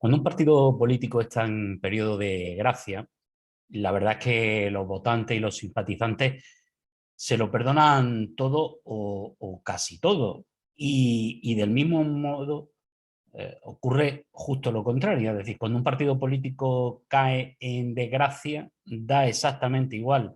Cuando un partido político está en periodo de gracia, la verdad es que los votantes y los simpatizantes se lo perdonan todo o casi todo. Y del mismo modo ocurre justo lo contrario. Es decir, cuando un partido político cae en desgracia, da exactamente igual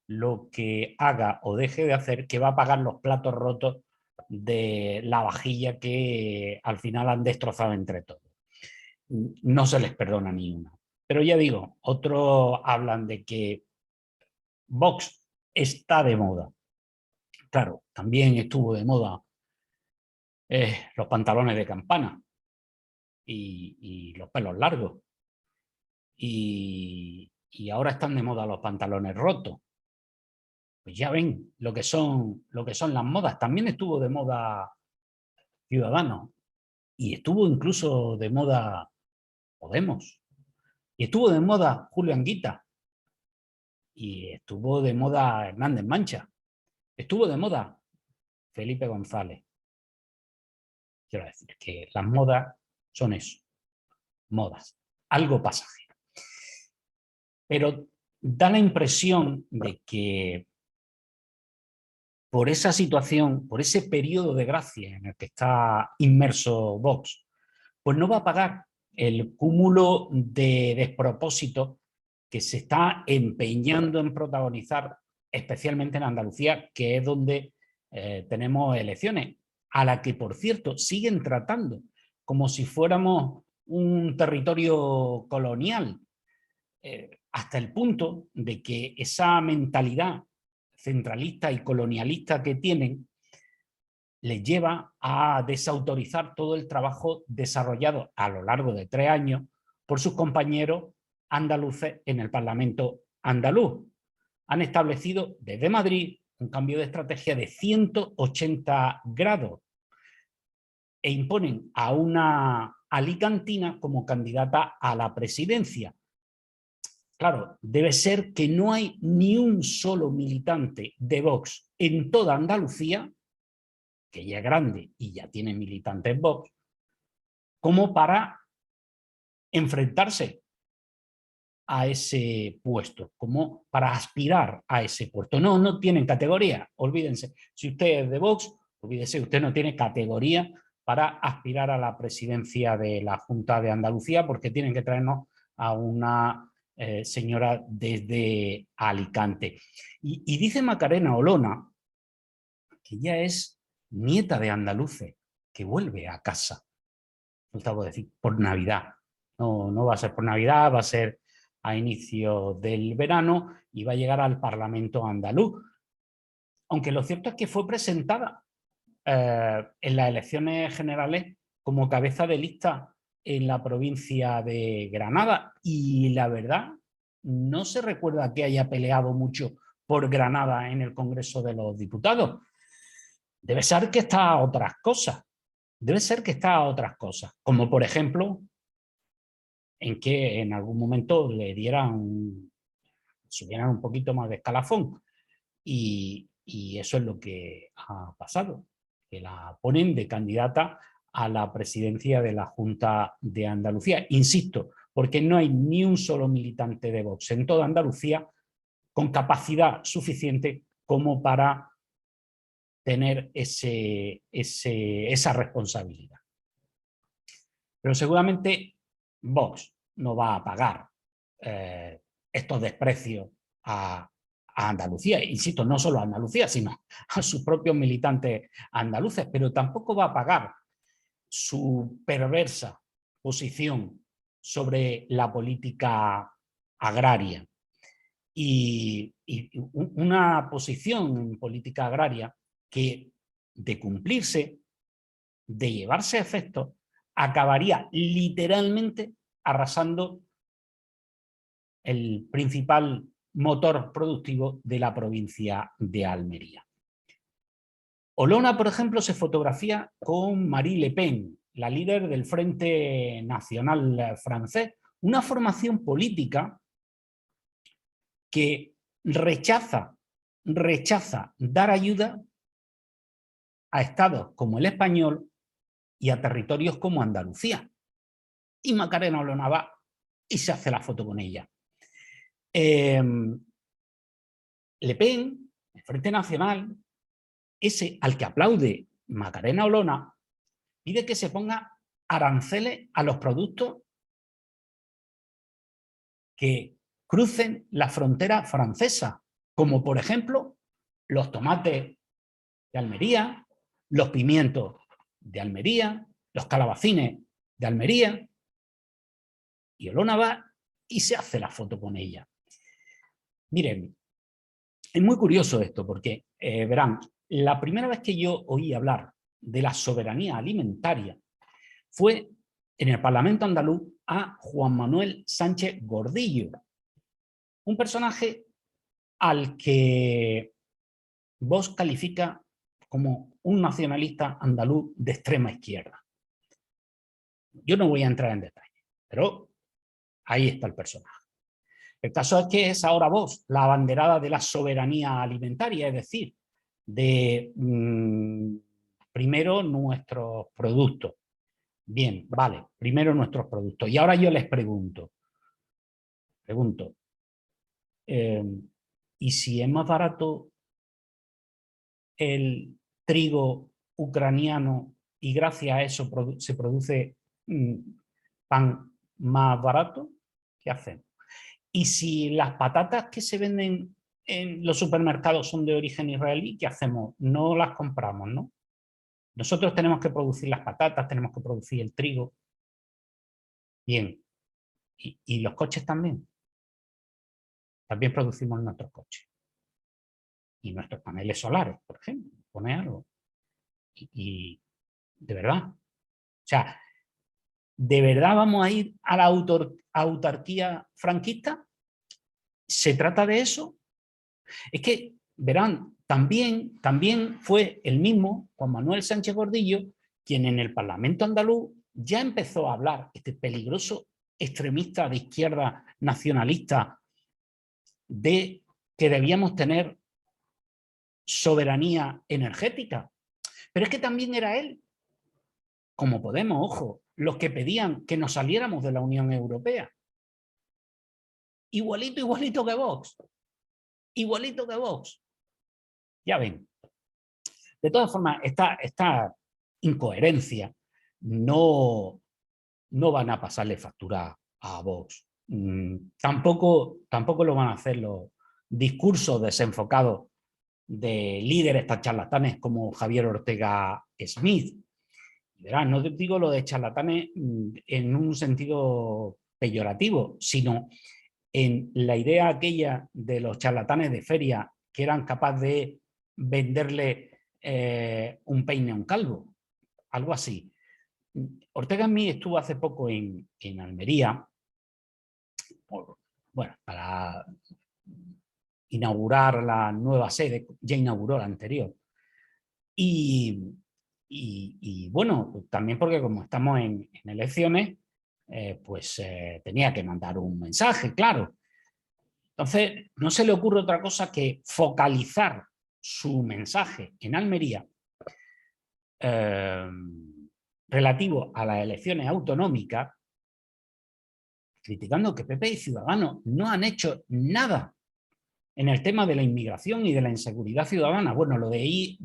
lo que haga o deje de hacer, que va a pagar los platos rotos de la vajilla que al final han destrozado entre todos. No se les perdona ni una. Pero ya digo, otros hablan de que Vox está de moda. Claro, también estuvo de moda los pantalones de campana y los pelos largos. Y ahora están de moda los pantalones rotos. Pues ya ven lo que son las modas. También estuvo de moda Ciudadanos y estuvo incluso de moda Podemos. Y estuvo de moda Julio Anguita y estuvo de moda Hernández Mancha. Estuvo de moda Felipe González. Quiero decir que las modas son eso, modas, algo pasajero. Pero da la impresión de que por esa situación, por ese periodo de gracia en el que está inmerso Vox, pues no va a pagar el cúmulo de despropósitos que se está empeñando en protagonizar, especialmente en Andalucía, que es donde tenemos elecciones, a la que, por cierto, siguen tratando como si fuéramos un territorio colonial, hasta el punto de que esa mentalidad centralista y colonialista que tienen les lleva a desautorizar todo el trabajo desarrollado a lo largo de 3 años por sus compañeros andaluces en el Parlamento andaluz. Han establecido desde Madrid un cambio de estrategia de 180 grados e imponen a una alicantina como candidata a la presidencia. Claro, debe ser que no hay ni un solo militante de Vox en toda Andalucía, que ya es grande y ya tiene militantes Vox, como para enfrentarse a ese puesto, como para aspirar a ese puesto. No, no tienen categoría, olvídense. Si usted es de Vox, olvídese, usted no tiene categoría para aspirar a la presidencia de la Junta de Andalucía, porque tienen que traernos a una señora desde Alicante. Y dice Macarena Olona, que ya es nieta de andaluces, que vuelve a casa. Faltaba decir, por Navidad. No, no va a ser por Navidad, va a ser a inicio del verano y va a llegar al Parlamento andaluz. Aunque lo cierto es que fue presentada en las elecciones generales como cabeza de lista en la provincia de Granada y la verdad no se recuerda que haya peleado mucho por Granada en el Congreso de los Diputados. Debe ser que está a otras cosas. Debe ser que está a otras cosas, como por ejemplo en que en algún momento le subieran un poquito más de escalafón. Y eso es lo que ha pasado, que la ponen de candidata a la presidencia de la Junta de Andalucía. Insisto, porque no hay ni un solo militante de Vox en toda Andalucía con capacidad suficiente como para tener esa responsabilidad. Pero seguramente Vox no va a pagar estos desprecios a Andalucía, insisto, no solo a Andalucía, sino a sus propios militantes andaluces, pero tampoco va a pagar su perversa posición sobre la política agraria. Y una posición en política agraria que, de cumplirse, de llevarse a efecto, acabaría literalmente arrasando el principal motor productivo de la provincia de Almería. Olona, por ejemplo, se fotografía con Marie Le Pen, la líder del Frente Nacional francés, una formación política que rechaza dar ayuda a estados como el español y a territorios como Andalucía. y Macarena Olona va y se hace la foto con ella. Le Pen, el Frente Nacional, ese al que aplaude Macarena Olona, pide que se ponga aranceles a los productos que crucen la frontera francesa, como por ejemplo los tomates de Almería, los pimientos de Almería, los calabacines de Almería, y Olona va y se hace la foto con ella. Miren, es muy curioso esto porque, verán, la primera vez que yo oí hablar de la soberanía alimentaria fue en el Parlamento andaluz a Juan Manuel Sánchez Gordillo, un personaje al que Vox califica como un nacionalista andaluz de extrema izquierda. Yo no voy a entrar en detalle, pero ahí está el personaje. El caso es que es ahora Vox la abanderada de la soberanía alimentaria, es decir, de primero nuestros productos. Bien, vale, primero nuestros productos. Y ahora yo les pregunto, ¿y si es más barato el trigo ucraniano y gracias a eso se produce pan más barato? ¿Qué hacemos? Y si las patatas que se venden en los supermercados son de origen israelí, ¿qué hacemos? No las compramos, ¿no? Nosotros tenemos que producir las patatas, tenemos que producir el trigo. Bien. ¿Y los coches también? También producimos nuestros coches. Y nuestros paneles solares, por ejemplo. Pone algo. Y de verdad. O sea, ¿de verdad vamos a ir a la autarquía franquista? ¿Se trata de eso? Es que, verán, también fue el mismo Juan Manuel Sánchez Gordillo quien en el Parlamento andaluz ya empezó a hablar, este peligroso extremista de izquierda nacionalista, de que debíamos tener soberanía energética. Pero es que también era él, como Podemos, ojo, los que pedían que nos saliéramos de la Unión Europea. Igualito que Vox. Igualito que Vox. Ya ven. De todas formas, esta incoherencia no van a pasarle factura a Vox. Tampoco lo van a hacer los discursos desenfocados de líderes tan charlatanes como Javier Ortega Smith. Verán, no digo lo de charlatanes en un sentido peyorativo, sino en la idea aquella de los charlatanes de feria que eran capaces de venderle un peine a un calvo, algo así. Ortega Smith estuvo hace poco en Almería, para inaugurar la nueva sede, ya inauguró la anterior. Y bueno, también porque como estamos en elecciones, tenía que mandar un mensaje, claro. Entonces, no se le ocurre otra cosa que focalizar su mensaje en Almería relativo a las elecciones autonómicas, criticando que PP y Ciudadanos no han hecho nada en el tema de la inmigración y de la inseguridad ciudadana. Bueno, lo de ahí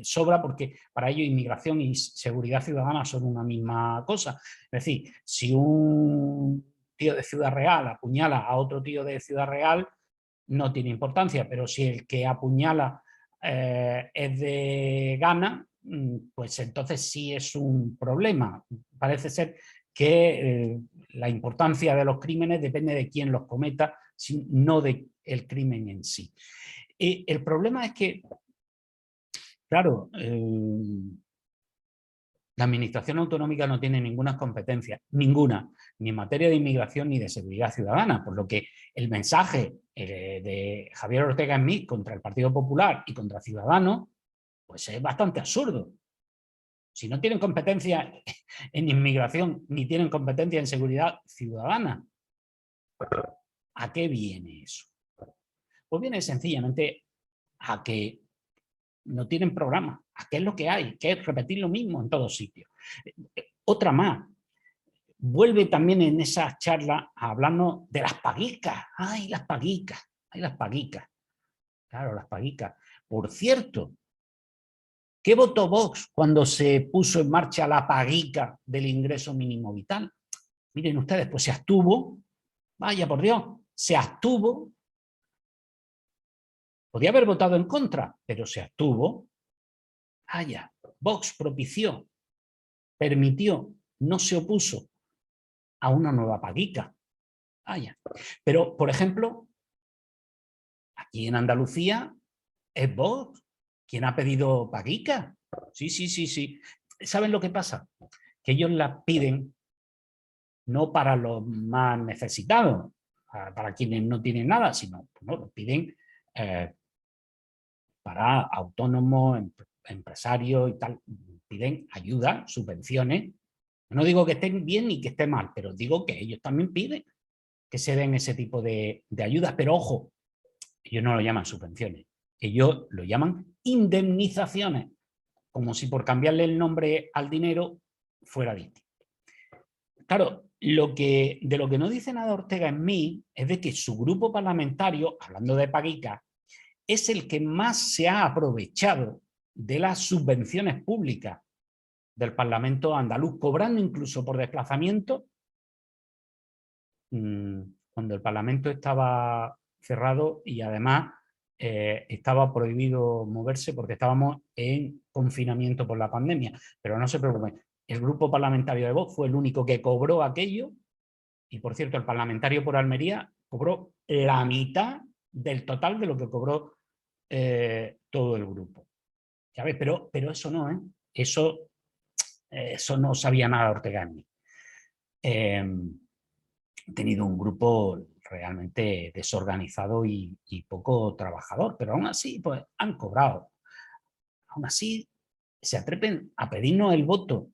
sobra porque para ello inmigración y seguridad ciudadana son una misma cosa. Es decir, si un tío de Ciudad Real apuñala a otro tío de Ciudad Real, no tiene importancia, pero si el que apuñala es de Ghana, pues entonces sí es un problema. Parece ser que la importancia de los crímenes depende de quién los cometa, no del crimen en sí. El problema es que, claro, la administración autonómica no tiene ninguna competencia, ninguna, ni en materia de inmigración ni de seguridad ciudadana, por lo que el mensaje de Javier Ortega Smith contra el Partido Popular y contra Ciudadanos, pues es bastante absurdo. Si no tienen competencia en inmigración ni tienen competencia en seguridad ciudadana, ¿a qué viene eso? Pues viene sencillamente a que no tienen programa, a qué es lo que hay, que es repetir lo mismo en todos sitios. Otra más, vuelve también en esas charlas a hablarnos de las paguicas. ¡Ay, las paguicas! ¡Ay, las paguicas! Claro, las paguicas. Por cierto, ¿qué votó Vox cuando se puso en marcha la paguica del ingreso mínimo vital? Miren ustedes, pues se abstuvo. Vaya por Dios, se abstuvo. Podía haber votado en contra, pero se abstuvo. Vaya, Vox propició, permitió, no se opuso a una nueva paguica. Vaya. Pero, por ejemplo, aquí en Andalucía es Vox quien ha pedido paguica. Sí, sí, sí, sí. ¿Saben lo que pasa? Que ellos la piden no para los más necesitados, para quienes no tienen nada, sino no, lo piden para autónomos, empresarios y tal. Piden ayuda, subvenciones. No digo que estén bien ni que esté mal, pero digo que ellos también piden que se den ese tipo de ayudas. Pero ojo, ellos no lo llaman subvenciones, ellos lo llaman indemnizaciones, como si por cambiarle el nombre al dinero fuera distinto. Claro, de lo que no dice nada Ortega en mí es de que su grupo parlamentario, hablando de paguica, es el que más se ha aprovechado de las subvenciones públicas del Parlamento andaluz, cobrando incluso por desplazamiento, cuando el Parlamento estaba cerrado y además estaba prohibido moverse porque estábamos en confinamiento por la pandemia. Pero no se preocupen, el grupo parlamentario de Vox fue el único que cobró aquello y, por cierto, el parlamentario por Almería cobró la mitad del total de lo que cobró todo el grupo. ¿Sabes? Pero eso no, ¿eh? Eso no sabía nada Ortega en mí. He tenido un grupo realmente desorganizado y poco trabajador, pero aún así pues, han cobrado. Aún así se atreven a pedirnos el voto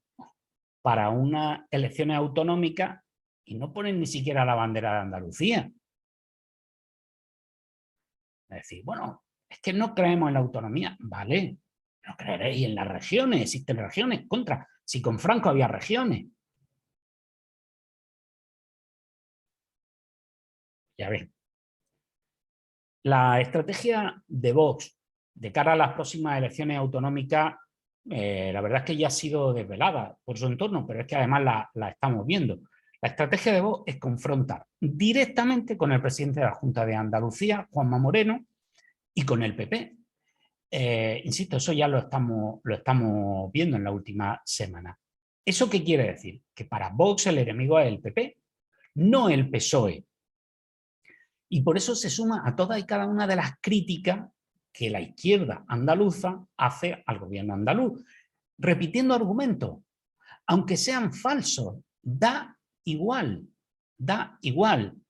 para unas elecciones autonómicas y no ponen ni siquiera la bandera de Andalucía. Es decir, bueno, es que no creemos en la autonomía. Vale, no creeréis en las regiones, existen regiones contra. Si con Franco había regiones. Ya ves. La estrategia de Vox de cara a las próximas elecciones autonómicas, la verdad es que ya ha sido desvelada por su entorno, pero es que además la estamos viendo. La estrategia de Vox es confrontar directamente con el presidente de la Junta de Andalucía, Juanma Moreno, y con el PP. Insisto, eso ya lo estamos viendo en la última semana. ¿Eso qué quiere decir? Que para Vox el enemigo es el PP, no el PSOE. Y por eso se suma a todas y cada una de las críticas que la izquierda andaluza hace al gobierno andaluz, repitiendo argumentos, aunque sean falsos, da igual, da igual.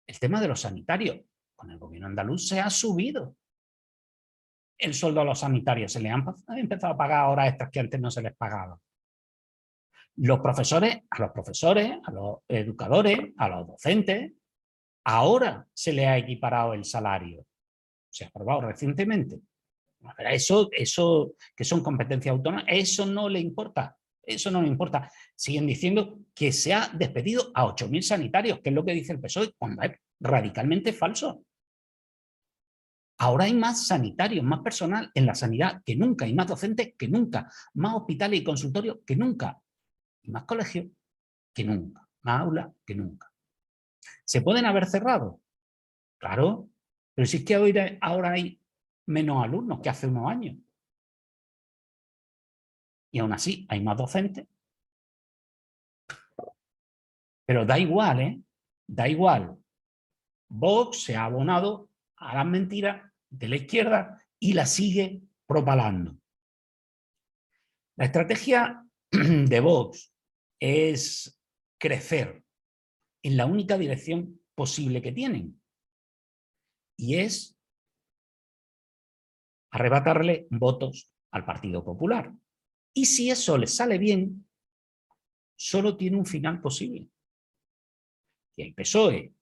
El tema de los sanitarios, con el gobierno andaluz se ha subido el sueldo a los sanitarios, se les han empezado a pagar horas extras que antes no se les pagaba. A los profesores, a los educadores, a los docentes, ahora se les ha equiparado el salario. Se ha aprobado recientemente. Eso que son competencias autónomas, eso no le importa. Eso no le importa. Siguen diciendo que se ha despedido a 8.000 sanitarios, que es lo que dice el PSOE, cuando es radicalmente falso. Ahora hay más sanitarios, más personal en la sanidad que nunca, y más docentes que nunca, más hospitales y consultorios que nunca, y más colegios que nunca, más aulas que nunca. ¿Se pueden haber cerrado? Claro, pero si es que ahora hay menos alumnos que hace unos años. Y aún así hay más docentes. Pero da igual, ¿eh? Da igual. Vox se ha abonado a las mentiras de la izquierda y la sigue propalando. La estrategia de Vox es crecer en la única dirección posible que tienen. Y es arrebatarle votos al Partido Popular. Y si eso les sale bien, solo tiene un final posible. Que el PSOE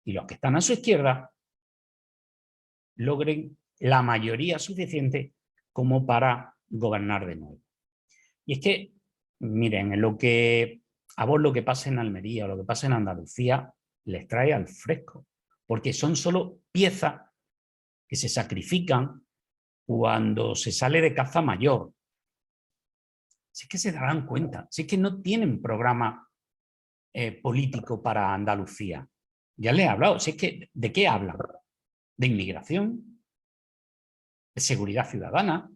y los que están a su izquierda logren la mayoría suficiente como para gobernar de nuevo. Y es que Miren, a vos lo que pasa en Almería o lo que pasa en Andalucía les trae al fresco, porque son solo piezas que se sacrifican cuando se sale de caza mayor. Si es que se darán cuenta, si es que no tienen programa político para Andalucía. Ya les he hablado, si es que, ¿de qué hablan? De inmigración, de seguridad ciudadana,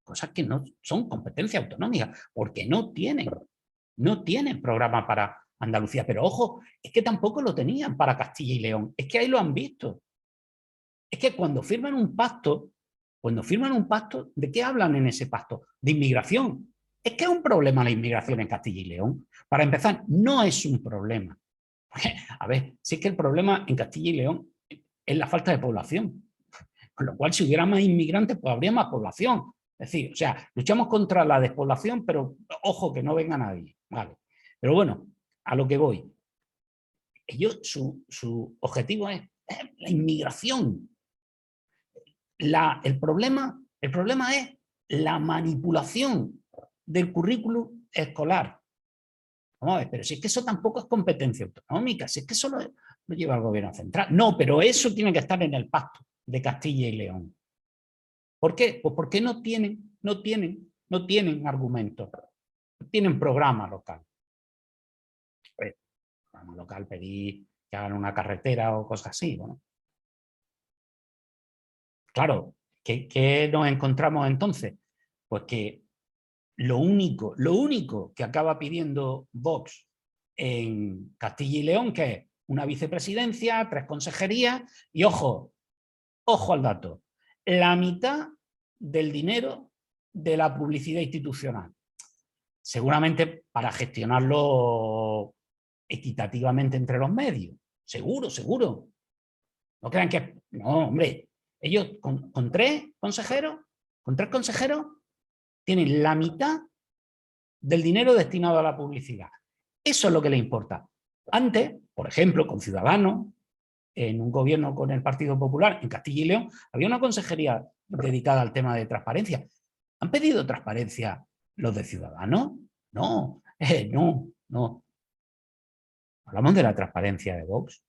cosas que no son competencia autonómica, porque no tienen programa para Andalucía. Pero ojo, es que tampoco lo tenían para Castilla y León, es que ahí lo han visto. Es que cuando firman un pacto, ¿de qué hablan en ese pacto? De inmigración. Es que es un problema la inmigración en Castilla y León. Para empezar, no es un problema. A ver, si es que el problema en Castilla y León es la falta de población. Con lo cual, si hubiera más inmigrantes, pues habría más población. Es decir, o sea, luchamos contra la despoblación, pero ojo, que no venga nadie. Vale. Pero bueno, a lo que voy. Su objetivo es la inmigración. El problema es la manipulación del currículum escolar. Vamos a ver, pero si es que eso tampoco es competencia autonómica, si es que eso lo lleva el gobierno central. No, pero eso tiene que estar en el pacto de Castilla y León. ¿Por qué? Pues porque no tienen argumentos, no tienen programa local. Programa local, pedir que hagan una carretera o cosas así. Bueno. Claro, ¿qué nos encontramos entonces? Pues que lo único que acaba pidiendo Vox en Castilla y León, que es una vicepresidencia, 3 consejerías y ojo al dato, la mitad del dinero de la publicidad institucional. Seguramente para gestionarlo equitativamente entre los medios. Seguro. No crean que... No, hombre, ellos con 3 consejeros, tienen la mitad del dinero destinado a la publicidad. Eso es lo que les importa. Antes, por ejemplo, con Ciudadanos, en un gobierno con el Partido Popular, en Castilla y León, había una consejería dedicada al tema de transparencia. ¿Han pedido transparencia los de Ciudadanos? No, no. Hablamos de la transparencia de Vox.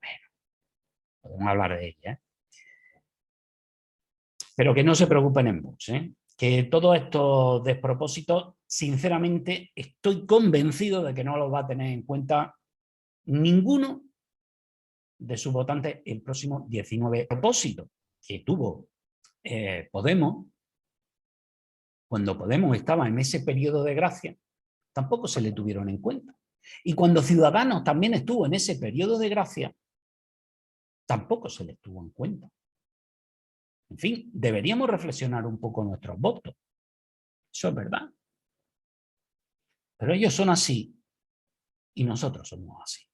Bueno, podemos hablar de ella. Pero que no se preocupen en Vox, que todos estos despropósitos, sinceramente, estoy convencido de que no los va a tener en cuenta ninguno de sus votantes el próximo 19. Propósito que tuvo Podemos, cuando Podemos estaba en ese periodo de gracia, tampoco se le tuvieron en cuenta. Y cuando Ciudadanos también estuvo en ese periodo de gracia, tampoco se les tuvo en cuenta. En fin, deberíamos reflexionar un poco nuestros votos. Eso es verdad. Pero ellos son así y nosotros somos así.